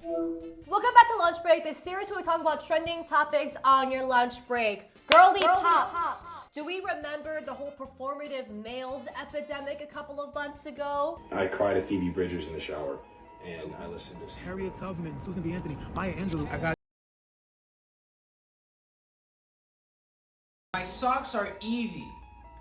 Welcome back to Lunch Break, this series where we talk about trending topics on your lunch break. Girly pops. Do we remember the whole performative males epidemic a couple of months ago? I cried at Phoebe Bridgers in the shower, and I listened to Harriet Tubman, Susan B. Anthony, Maya Angelou. My socks are Evie.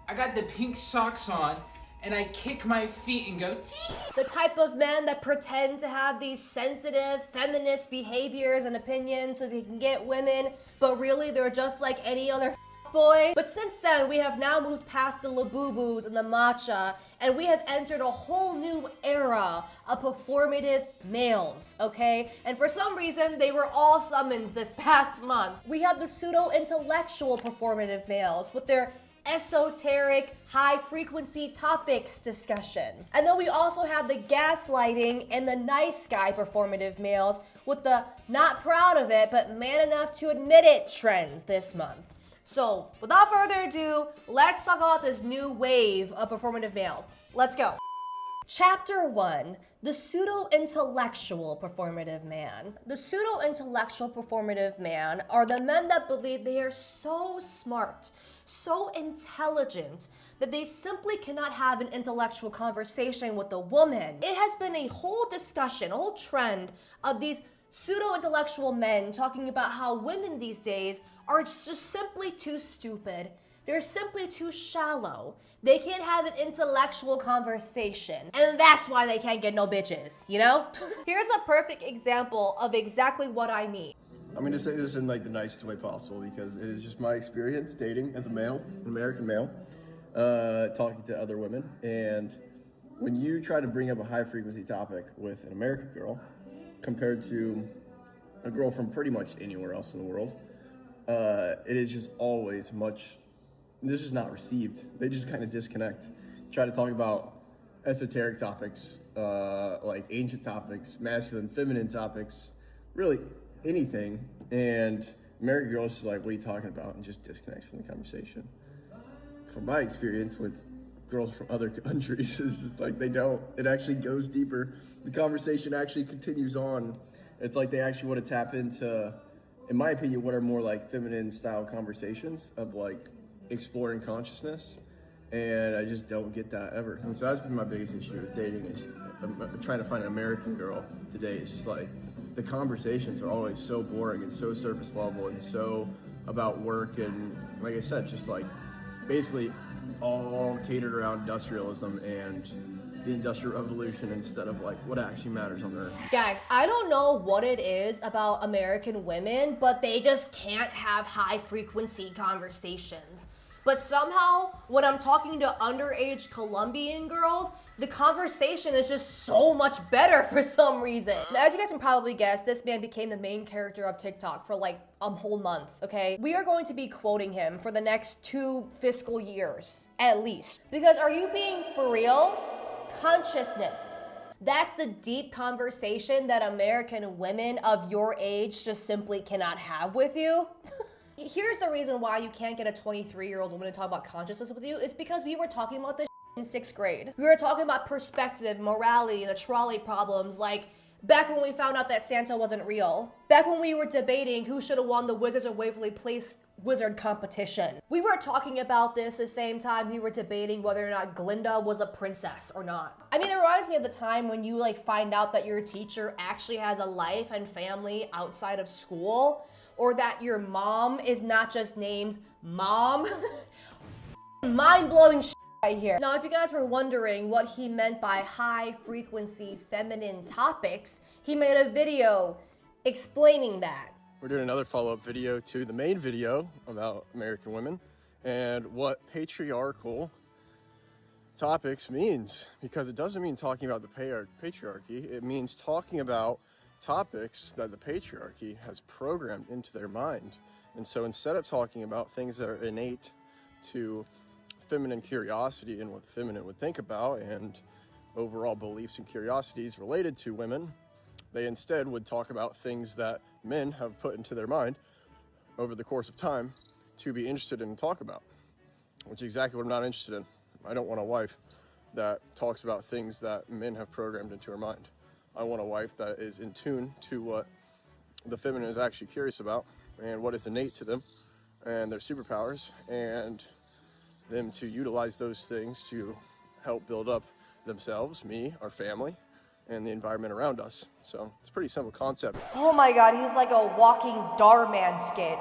I got the pink socks on, and I kick my feet and go teehee. The type of men that pretend to have these sensitive, feminist behaviors and opinions so they can get women, but really they're just like any other boy. But since then, we have now moved past the Labubus and the matcha, and we have entered a whole new era of performative males, okay? And for some reason, they were all summons this past month. We have the pseudo-intellectual performative males with their esoteric, high-frequency topics discussion. And then we also have the gaslighting and the nice guy performative males with the not proud of it, but man enough to admit it trends this month. So, without further ado, let's talk about this new wave of performative males. Let's go. Chapter 1, the pseudo-intellectual performative man. The pseudo-intellectual performative man are the men that believe they are so smart, so intelligent, that they simply cannot have an intellectual conversation with a woman. It has been a whole discussion, a whole trend of these pseudo-intellectual men talking about how women these days are just simply too stupid. They're simply too shallow. They can't have an intellectual conversation. And that's why they can't get no bitches, you know? Here's a perfect example of exactly what I mean. I'm going to say this in like the nicest way possible because it is just my experience dating as a male, an American male, talking to other women. And when you try to bring up a high frequency topic with an American girl compared to a girl from pretty much anywhere else in the world, it is just always much, this is not received. They just kind of disconnect. Try to talk about esoteric topics, like ancient topics, masculine, feminine topics, really anything, and American girls is like, what are you talking about? And just disconnects from the conversation. From my experience with girls from other countries, it's just like they don't. It actually goes deeper. The conversation actually continues on. It's like they actually want to tap into, in my opinion, what are more like feminine style conversations of like exploring consciousness. And I just don't get that ever. And so that's been my biggest issue with dating is trying to find an American girl today. It's just like the conversations are always so boring and so surface level and so about work and, like I said, just like basically all catered around industrialism and the Industrial Revolution instead of like what actually matters on Earth. Guys, I don't know what it is about American women, but they just can't have high frequency conversations. But somehow, when I'm talking to underage Colombian girls, the conversation is just so much better for some reason. Now, as you guys can probably guess, this man became the main character of TikTok for like a whole month, okay? We are going to be quoting him for the next 2 fiscal years, at least. Because are you being for real? Consciousness. That's the deep conversation that American women of your age just simply cannot have with you. Here's the reason why you can't get a 23-year-old woman to talk about consciousness with you. It's because we were talking about this in 6th grade. We were talking about perspective, morality, the trolley problems, like back when we found out that Santa wasn't real. Back when we were debating who should have won the Wizards of Waverly Place wizard competition. We were talking about this the same time we were debating whether or not Glinda was a princess or not. I mean, it reminds me of the time when you like find out that your teacher actually has a life and family outside of school, or that your mom is not just named Mom. Mind-blowing shit right here. Now, if you guys were wondering what he meant by high-frequency feminine topics, he made a video explaining that. We're doing another follow-up video to the main video about American women and what patriarchal topics means, because it doesn't mean talking about the patriarchy. It means talking about topics that the patriarchy has programmed into their mind. And so instead of talking about things that are innate to feminine curiosity and what feminine would think about and overall beliefs and curiosities related to women, they instead would talk about things that men have put into their mind over the course of time to be interested in and talk about, which is exactly what I'm not interested in. I don't want a wife that talks about things that men have programmed into her mind. I want a wife that is in tune to what the feminine is actually curious about and what is innate to them and their superpowers, and them to utilize those things to help build up themselves, me, our family, and the environment around us. So it's a pretty simple concept. Oh my god, he's like a walking Darman skit.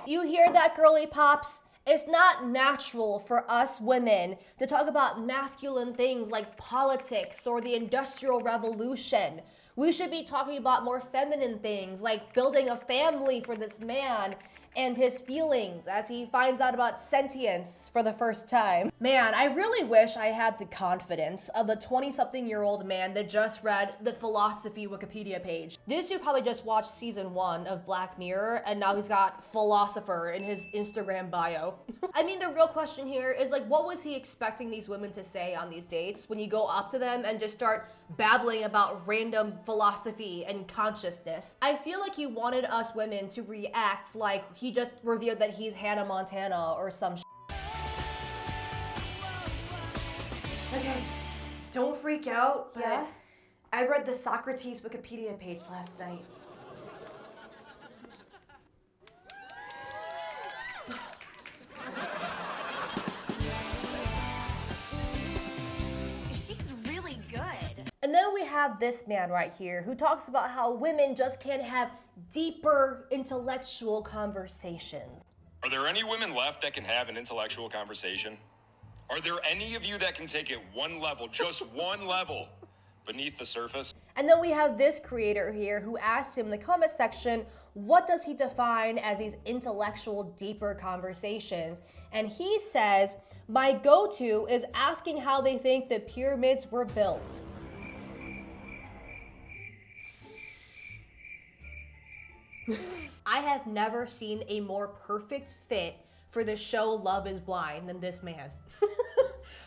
You hear that, girly pops? It's not natural for us women to talk about masculine things like politics or the Industrial Revolution. We should be talking about more feminine things like building a family for this man and his feelings as he finds out about sentience for the first time. Man, I really wish I had the confidence of the 20-something-year-old man that just read the philosophy Wikipedia page. This dude probably just watched season 1 of Black Mirror and now he's got Philosopher in his Instagram bio. I mean, the real question here is like, what was he expecting these women to say on these dates when you go up to them and just start babbling about random philosophy and consciousness? I feel like he wanted us women to react like he just revealed that he's Hannah Montana or some shit. Okay, don't freak out, but yeah? I read the Socrates Wikipedia page last night. She's really good. And then we have this man right here who talks about how women just can't have deeper intellectual conversations. Are there any women left that can have an intellectual conversation? Are there any of you that can take it one level, just one level, beneath the surface? And then we have this creator here who asked him in the comment section, what does he define as these intellectual, deeper conversations? And he says, my go-to is asking how they think the pyramids were built. I have never seen a more perfect fit for the show Love is Blind than this man.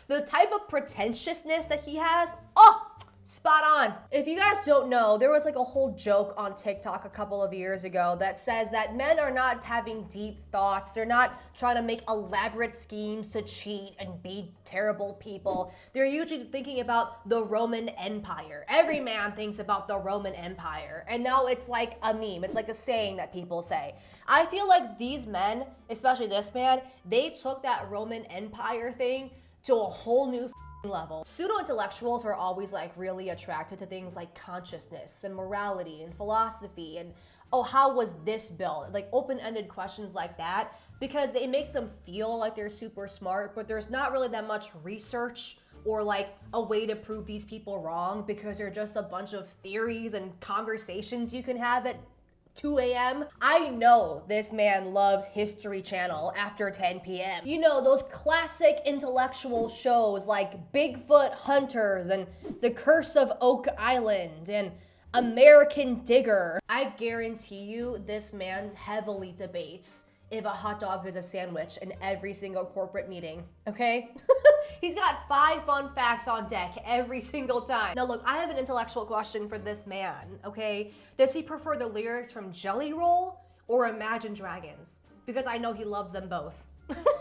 The type of pretentiousness that he has, oh, spot on. If you guys don't know, there was like a whole joke on TikTok a couple of years ago that says that men are not having deep thoughts. They're not trying to make elaborate schemes to cheat and be terrible people. They're usually thinking about the Roman Empire. Every man thinks about the Roman Empire. And now it's like a meme. It's like a saying that people say. I feel like these men, especially this man, they took that Roman Empire thing to a whole new level. Pseudo-intellectuals are always like really attracted to things like consciousness and morality and philosophy and, oh, how was this built? Like open-ended questions like that, because it makes them feel like they're super smart, but there's not really that much research or like a way to prove these people wrong, because they're just a bunch of theories and conversations you can have at 2 a.m. I know this man loves History Channel after 10 p.m. You know, those classic intellectual shows like Bigfoot Hunters and The Curse of Oak Island and American Digger. I guarantee you this man heavily debates if a hot dog is a sandwich in every single corporate meeting, okay? He's got 5 fun facts on deck every single time. Now look, I have an intellectual question for this man, okay? Does he prefer the lyrics from Jelly Roll or Imagine Dragons? Because I know he loves them both.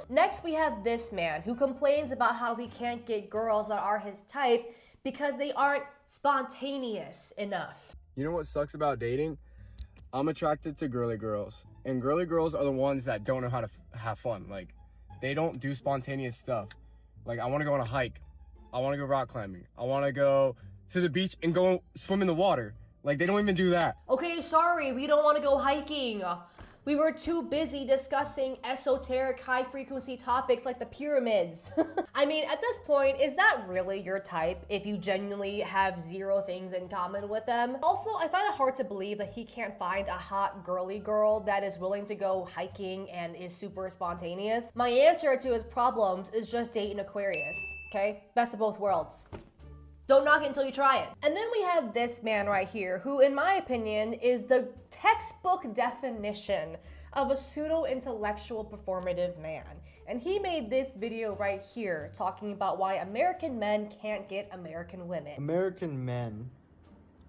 Next, we have this man who complains about how he can't get girls that are his type because they aren't spontaneous enough. You know what sucks about dating? I'm attracted to girly girls. And girly girls are the ones that don't know how to have fun. Like, they don't do spontaneous stuff. Like, I want to go on a hike. I want to go rock climbing. I want to go to the beach and go swim in the water. Like, they don't even do that. Okay, sorry, we don't want to go hiking. We were too busy discussing esoteric high-frequency topics like the pyramids. I mean, at this point, is that really your type if you genuinely have 0 things in common with them? Also, I find it hard to believe that he can't find a hot girly girl that is willing to go hiking and is super spontaneous. My answer to his problems is just date an Aquarius, okay? Best of both worlds. Don't knock it until you try it. And then we have this man right here, who in my opinion is the textbook definition of a pseudo-intellectual performative man. And he made this video right here talking about why American men can't get American women. American men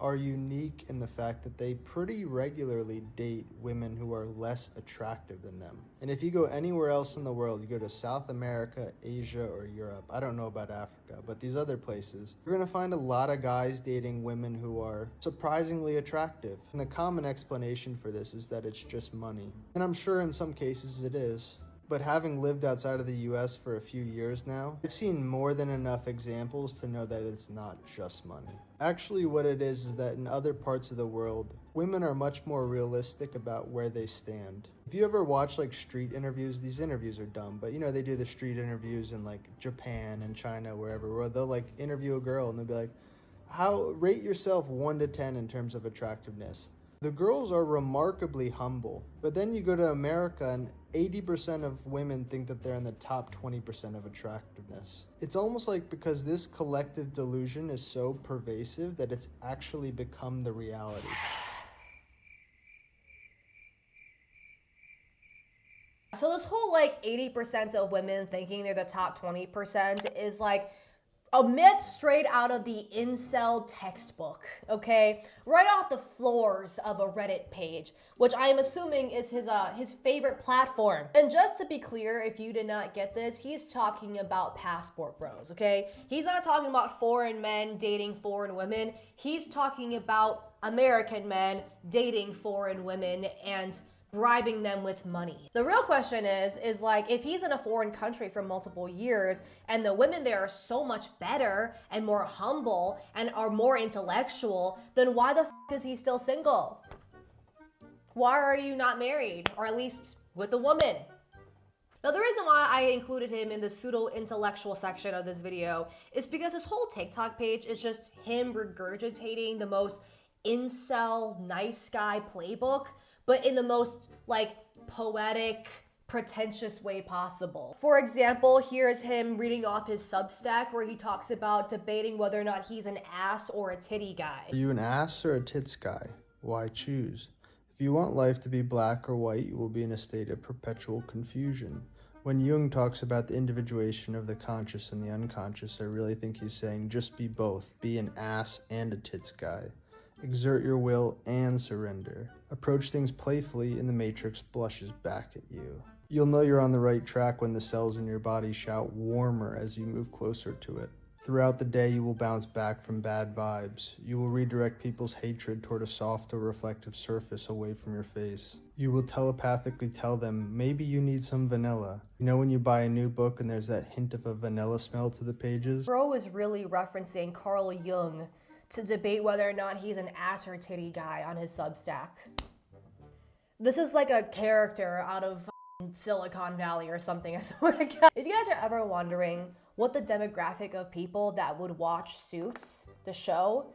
are unique in the fact that they pretty regularly date women who are less attractive than them. And if you go anywhere else in the world, you go to South America, Asia, or Europe, I don't know about Africa, but these other places, you're gonna find a lot of guys dating women who are surprisingly attractive. And the common explanation for this is that it's just money. And I'm sure in some cases it is. But having lived outside of the US for a few years now, I've seen more than enough examples to know that it's not just money. Actually, what it is that in other parts of the world, women are much more realistic about where they stand. If you ever watch like street interviews, these interviews are dumb, but you know, they do the street interviews in like Japan and China, wherever, where they'll like interview a girl and they'll be like, rate yourself 1 to 10 in terms of attractiveness. The girls are remarkably humble, but then you go to America and 80% of women think that they're in the top 20% of attractiveness. It's almost like because this collective delusion is so pervasive that it's actually become the reality. So this whole like 80% of women thinking they're the top 20% is like a myth straight out of the Incel textbook, okay? Right off the floors of a Reddit page, which I am assuming is his favorite platform. And just to be clear, if you did not get this, he's talking about passport bros, okay? He's not talking about foreign men dating foreign women. He's talking about American men dating foreign women and bribing them with money. The real question is like, if he's in a foreign country for multiple years and the women there are so much better and more humble and are more intellectual, then why the f is he still single? Why are you not married, or at least with a woman? Now, the reason why I included him in the pseudo-intellectual section of this video is because his whole TikTok page is just him regurgitating the most incel nice guy playbook, but in the most like poetic, pretentious way possible. For example, here's him reading off his Substack where he talks about debating whether or not he's an ass or a titty guy. Are you an ass or a tits guy? Why choose? If you want life to be black or white, you will be in a state of perpetual confusion. When Jung talks about the individuation of the conscious and the unconscious, I really think he's saying just be both. Be an ass and a tits guy. Exert your will and surrender. Approach things playfully and the matrix blushes back at you. You'll know you're on the right track when the cells in your body shout warmer as you move closer to it. Throughout the day, you will bounce back from bad vibes. You will redirect people's hatred toward a soft or reflective surface away from your face. You will telepathically tell them, maybe you need some vanilla. You know when you buy a new book and there's that hint of a vanilla smell to the pages? Bro is really referencing Carl Jung to debate whether or not he's an ass or titty guy on his Substack. This is like a character out of Silicon Valley or something, I swear to God. If you guys are ever wondering what the demographic of people that would watch Suits, the show,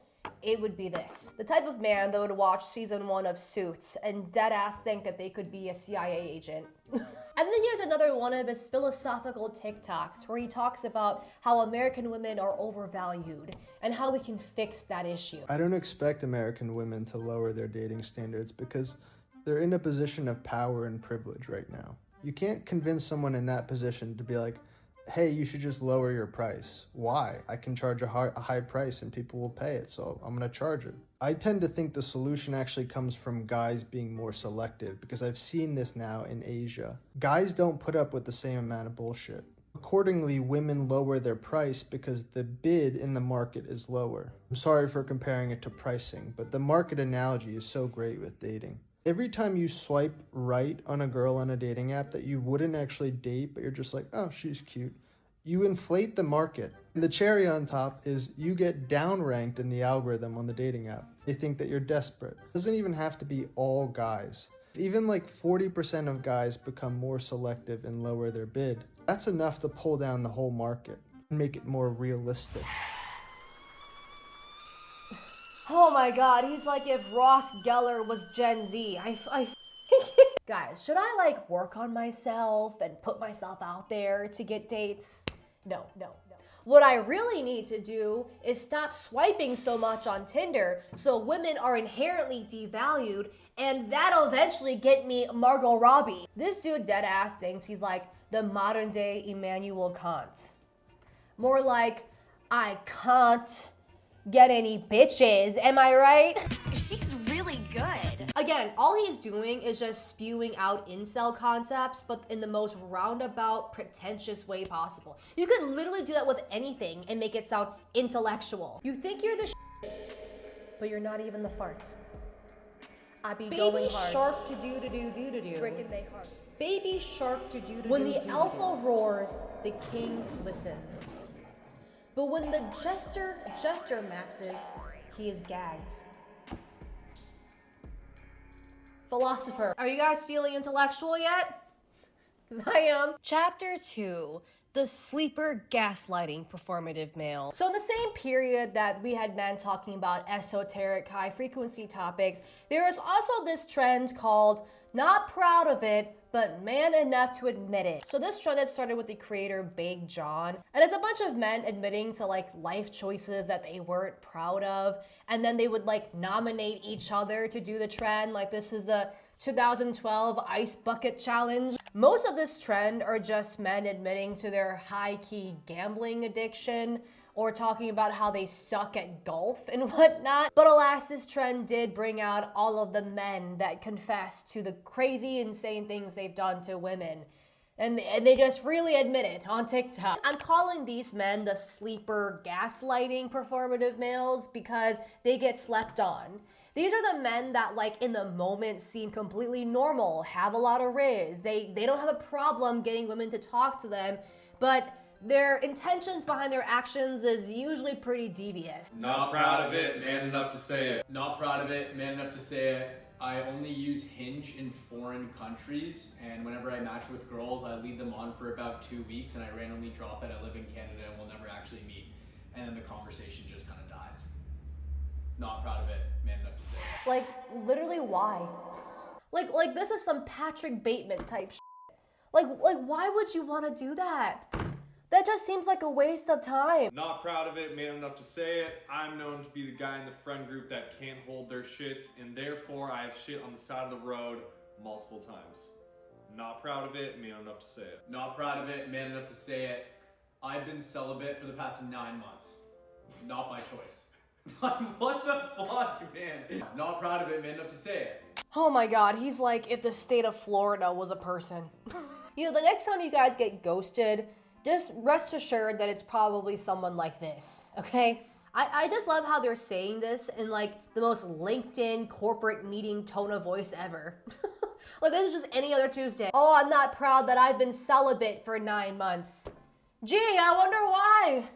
it would be this. The type of man that would watch season 1 of Suits and deadass think that they could be a CIA agent. And then here's another one of his philosophical TikToks where he talks about how American women are overvalued and how we can fix that issue. I don't expect American women to lower their dating standards because they're in a position of power and privilege right now. You can't convince someone in that position to be like, hey, you should just lower your price. Why? I can charge a high price and people will pay it, so I'm gonna charge it. I tend to think the solution actually comes from guys being more selective because I've seen this now in Asia. Guys don't put up with the same amount of bullshit. Accordingly, women lower their price because the bid in the market is lower. I'm sorry for comparing it to pricing, but the market analogy is so great with dating. Every time you swipe right on a girl on a dating app that you wouldn't actually date, but you're just like, oh, she's cute, you inflate the market. And the cherry on top is you get downranked in the algorithm on the dating app. They think that you're desperate. It doesn't even have to be all guys. Even like 40% of guys become more selective and lower their bid. That's enough to pull down the whole market and make it more realistic. Oh my God, he's like if Ross Geller was Gen Z. Guys, should I like work on myself and put myself out there to get dates? No. What I really need to do is stop swiping so much on Tinder so women are inherently devalued, and that'll eventually get me Margot Robbie. This dude deadass thinks he's like the modern day Immanuel Kant. More like, I can't get any bitches. Am I right? She's really good. Again, all he's doing is just spewing out incel concepts, but in the most roundabout, pretentious way possible. You could literally do that with anything and make it sound intellectual. You think you're the but you're not even the fart. I be going hard. Shark to do. Freaking they hard. Baby shark to do. When the alpha roars, the king listens. But when the jester maxes, he is gagged. Philosopher. Are you guys feeling intellectual yet? Because I am. Chapter 2. The sleeper gaslighting performative male. So in the same period that we had men talking about esoteric high frequency topics, there is also this trend called not proud of it, but man enough to admit it. So this trend had started with the creator Big John, and it's a bunch of men admitting to like life choices that they weren't proud of, and then they would like nominate each other to do the trend. Like this is the 2012 Ice Bucket Challenge. Most of this trend are just men admitting to their high-key gambling addiction or talking about how they suck at golf and whatnot. But alas, this trend did bring out all of the men that confess to the crazy, insane things they've done to women. And they just really admit it on TikTok. I'm calling these men the sleeper gaslighting performative males because they get slept on. These are the men that like in the moment seem completely normal, have a lot of riz. They don't have a problem getting women to talk to them, but their intentions behind their actions is usually pretty devious. Not proud of it, man enough to say it. Not proud of it, man enough to say it. I only use Hinge in foreign countries, and whenever I match with girls, I lead them on for about 2 weeks, and I randomly drop that I live in Canada and we'll never actually meet, and then the conversation just kind of dies. Not proud of it, man enough to say it. Like, literally why? Like this is some Patrick Bateman type shit. Like why would you want to do that? That just seems like a waste of time. Not proud of it, man enough to say it. I'm known to be the guy in the friend group that can't hold their shits, and therefore I have shit on the side of the road multiple times. Not proud of it, man enough to say it. Not proud of it, man enough to say it. I've been celibate for the past 9 months. Not by choice. What the fuck, man? Not proud of it, man enough to say it. Oh my god, he's like if the state of Florida was a person. You know, the next time you guys get ghosted, just rest assured that it's probably someone like this, okay? I just love how they're saying this in like the most LinkedIn corporate meeting tone of voice ever. Like this is just any other Tuesday. Oh, I'm not proud that I've been celibate for 9 months. Gee, I wonder why.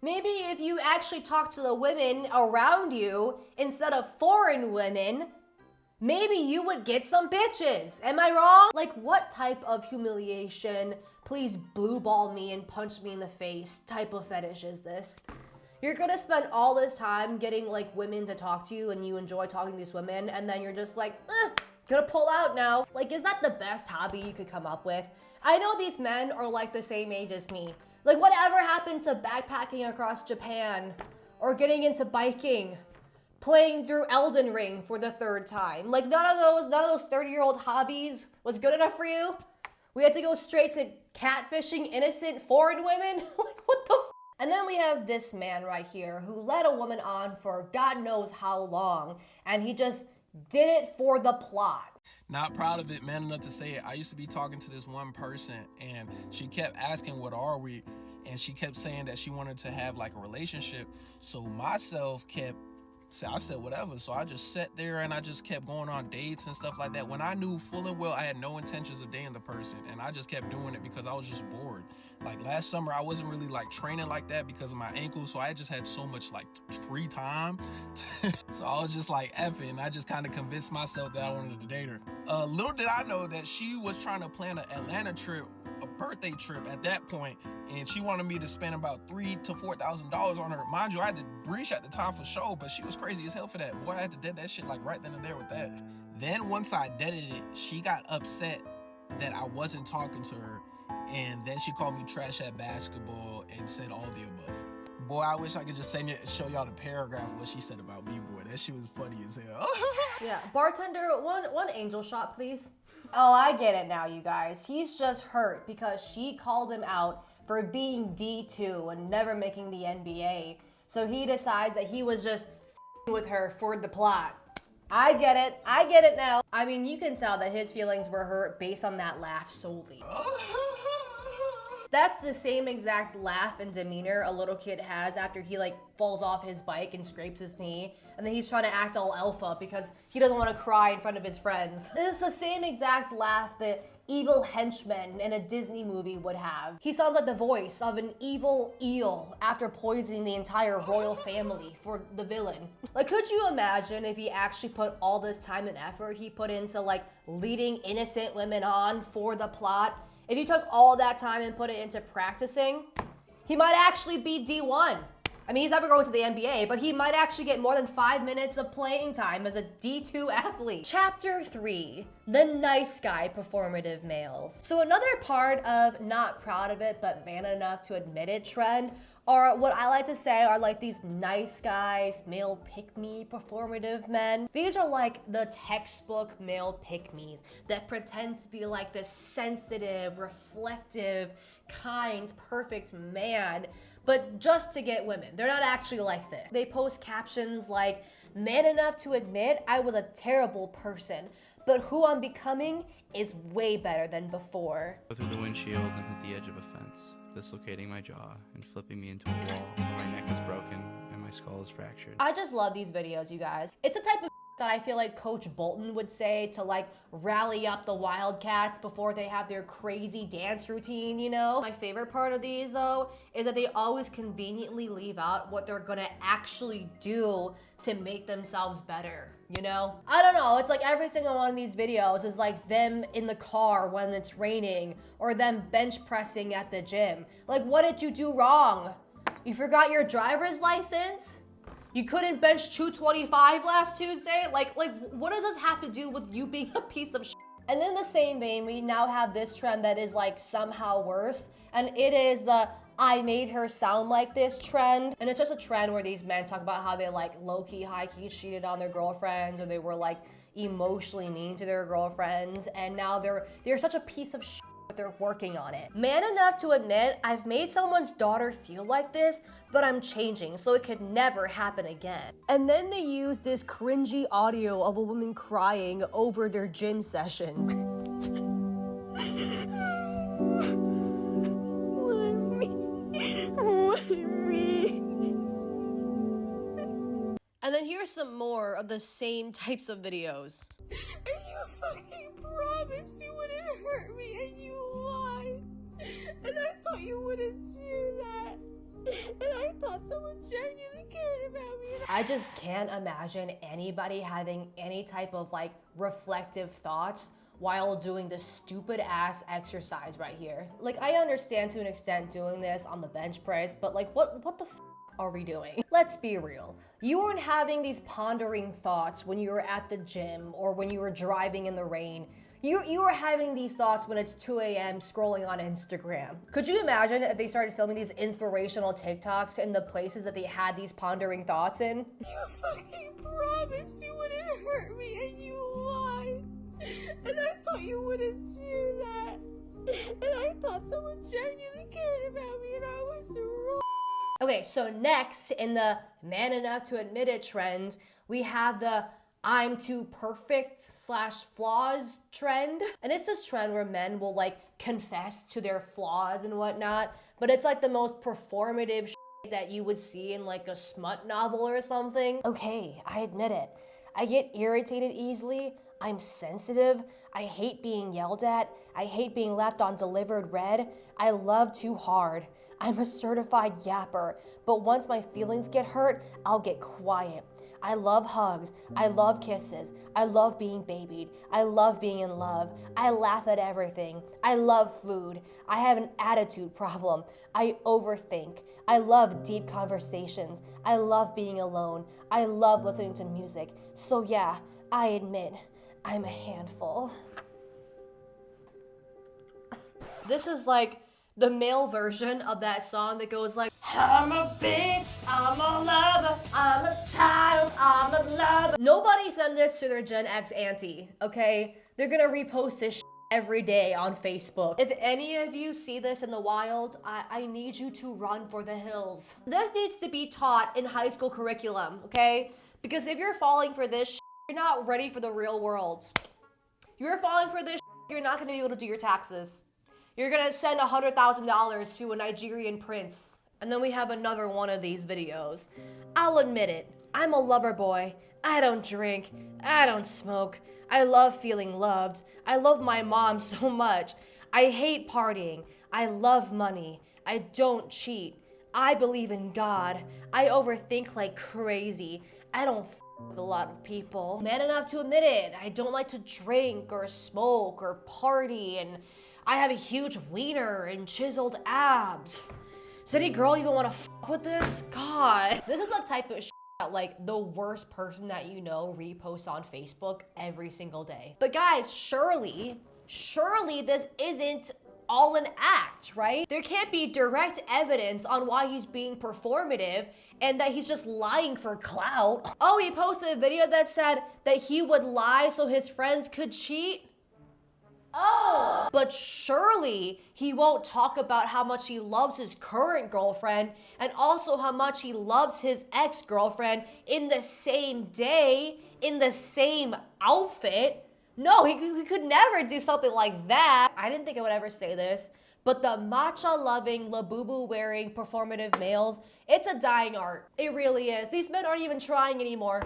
Maybe if you actually talk to the women around you instead of foreign women, maybe you would get some bitches. Am I wrong? Like what type of humiliation, please blue ball me and punch me in the face type of fetish is this? You're gonna spend all this time getting like women to talk to you and you enjoy talking to these women and then you're just like, gonna pull out now. Like is that the best hobby you could come up with? I know these men are like the same age as me. Like whatever happened to backpacking across Japan or getting into biking? Playing through Elden Ring for the 3rd time. Like none of those 30-year-old hobbies was good enough for you? We had to go straight to catfishing innocent foreign women? Like what the f? And then we have this man right here who led a woman on for God knows how long, and he just did it for the plot. Not proud of it, man enough to say it. I used to be talking to this one person and she kept asking, what are we? And she kept saying that she wanted to have like a relationship. So myself I said whatever. So I just sat there and I just kept going on dates and stuff like that when I knew full and well I had no intentions of dating the person, and I just kept doing it because I was just bored. Like last summer I wasn't really like training like that because of my ankles, so I just had so much like free time. So I was just like effing. I just kind of convinced myself that I wanted to date her. Little did I know that she was trying to plan an Atlanta trip, a birthday trip at that point, and she wanted me to spend about $3,000 to $4,000 on her. Mind you, I had to breach at the time for sure, but she was crazy as hell for that. Boy, I had to dead that shit like right then and there with that. Then once I deaded it, she got upset that I wasn't talking to her, and then she called me trash at basketball and said all the above. Boy, I wish I could just show y'all the paragraph of what she said about me, boy. That shit was funny as hell. Yeah, bartender, one angel shot, please. Oh, I get it now, you guys. He's just hurt because she called him out for being D2 and never making the NBA. So he decides that he was just with her for the plot. I get it now. I mean, you can tell that his feelings were hurt based on that laugh solely. That's the same exact laugh and demeanor a little kid has after he like falls off his bike and scrapes his knee, and then he's trying to act all alpha because he doesn't want to cry in front of his friends. This is the same exact laugh that evil henchman in a Disney movie would have. He sounds like the voice of an evil eel after poisoning the entire royal family for the villain. Like, could you imagine if he actually put all this time and effort he put into like leading innocent women on for the plot? If you took all that time and put it into practicing, he might actually be D1. I mean, he's never going to the NBA, but he might actually get more than 5 minutes of playing time as a D2 athlete. Chapter 3, the nice guy performative males. So another part of not proud of it, but man enough to admit it trend are what I like to say are like these nice guys, male pick-me performative men. These are like the textbook male pick-me's that pretend to be like this sensitive, reflective, kind, perfect man, but just to get women. They're not actually like this. They post captions like, man enough to admit I was a terrible person, but who I'm becoming is way better than before. Go through the windshield and hit the edge of a fence, dislocating my jaw and flipping me into a wall where my neck is broken and my skull is fractured. I just love these videos, you guys. It's a type of that I feel like Coach Bolton would say to like rally up the Wildcats before they have their crazy dance routine, you know? My favorite part of these though is that they always conveniently leave out what they're gonna actually do to make themselves better, you know? I don't know, it's like every single one of these videos is like them in the car when it's raining or them bench pressing at the gym. Like, what did you do wrong? You forgot your driver's license? You couldn't bench 225 last Tuesday? Like what does this have to do with you being a piece of shit? And in the same vein, we now have this trend that is like somehow worse, and it is the I made her sound like this trend. And it's just a trend where these men talk about how they like low-key, high-key cheated on their girlfriends, or they were like emotionally mean to their girlfriends, and now they're such a piece of shit. They're working on it. Man enough to admit I've made someone's daughter feel like this, but I'm changing so it could never happen again. And then they use this cringy audio of a woman crying over their gym sessions. And then here's some more of the same types of videos. And you fucking promised you wouldn't hurt me, and you lied. And I thought you wouldn't do that. And I thought someone genuinely cared about me. I just can't imagine anybody having any type of like reflective thoughts while doing this stupid ass exercise right here. Like, I understand to an extent doing this on the bench press, but like what the f are we doing? Let's be real. You weren't having these pondering thoughts when you were at the gym or when you were driving in the rain. You were having these thoughts when it's 2 a.m. scrolling on Instagram. Could you imagine if they started filming these inspirational TikToks in the places that they had these pondering thoughts in? You fucking promised you wouldn't hurt me, and you lied. And I thought you wouldn't do that. And I thought someone genuinely cared about me, and I was wrong. Okay, so next in the man enough to admit it trend, we have the I'm too perfect / flaws trend. And it's this trend where men will like confess to their flaws and whatnot, but it's like the most performative shit that you would see in like a smut novel or something. Okay, I admit it. I get irritated easily. I'm sensitive. I hate being yelled at. I hate being left on delivered red. I love too hard. I'm a certified yapper, but once my feelings get hurt, I'll get quiet. I love hugs. I love kisses. I love being babied. I love being in love. I laugh at everything. I love food. I have an attitude problem. I overthink. I love deep conversations. I love being alone. I love listening to music. So yeah, I admit, I'm a handful. This is like the male version of that song that goes like, I'm a bitch, I'm a lover, I'm a child, I'm a lover. Nobody send this to their Gen X auntie, okay? They're gonna repost this shit every day on Facebook. If any of you see this in the wild, I need you to run for the hills. This needs to be taught in high school curriculum, okay? Because if you're falling for this, you're not ready for the real world. You're falling for this, you're not gonna be able to do your taxes. You're gonna send $100,000 to a Nigerian prince. And then we have another one of these videos. I'll admit it, I'm a lover boy. I don't drink, I don't smoke. I love feeling loved. I love my mom so much. I hate partying. I love money. I don't cheat. I believe in God. I overthink like crazy. I don't with a lot of people. Man enough to admit it. I don't like to drink or smoke or party, and I have a huge wiener and chiseled abs. Does any girl even want to with this? God. This is the type of that like the worst person that you know reposts on Facebook every single day. But guys, surely this isn't all an act, right? There can't be direct evidence on why he's being performative and that he's just lying for clout. Oh, he posted a video that said that he would lie so his friends could cheat? Oh! But surely he won't talk about how much he loves his current girlfriend and also how much he loves his ex-girlfriend in the same day, in the same outfit. No, he could never do something like that. I didn't think I would ever say this, but the matcha-loving, labubu-wearing, performative males, it's a dying art. It really is. These men aren't even trying anymore.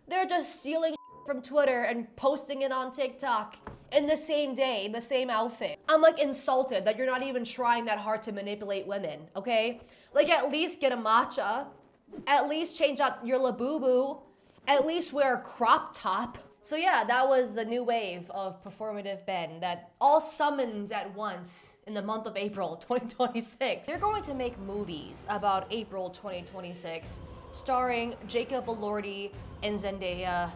They're just stealing from Twitter and posting it on TikTok in the same day, in the same outfit. I'm like insulted that you're not even trying that hard to manipulate women, okay? Like at least get a matcha, at least change up your labubu, at least wear a crop top. So yeah, that was the new wave of performative men that all summoned at once in the month of April 2026. They're going to make movies about April 2026 starring Jacob Elordi and Zendaya,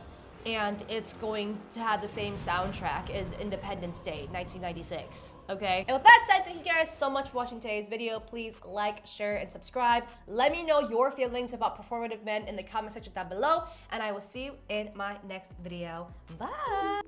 and it's going to have the same soundtrack as Independence Day 1996, okay? And with that said, thank you guys so much for watching today's video. Please like, share, and subscribe. Let me know your feelings about performative men in the comment section down below, and I will see you in my next video. Bye!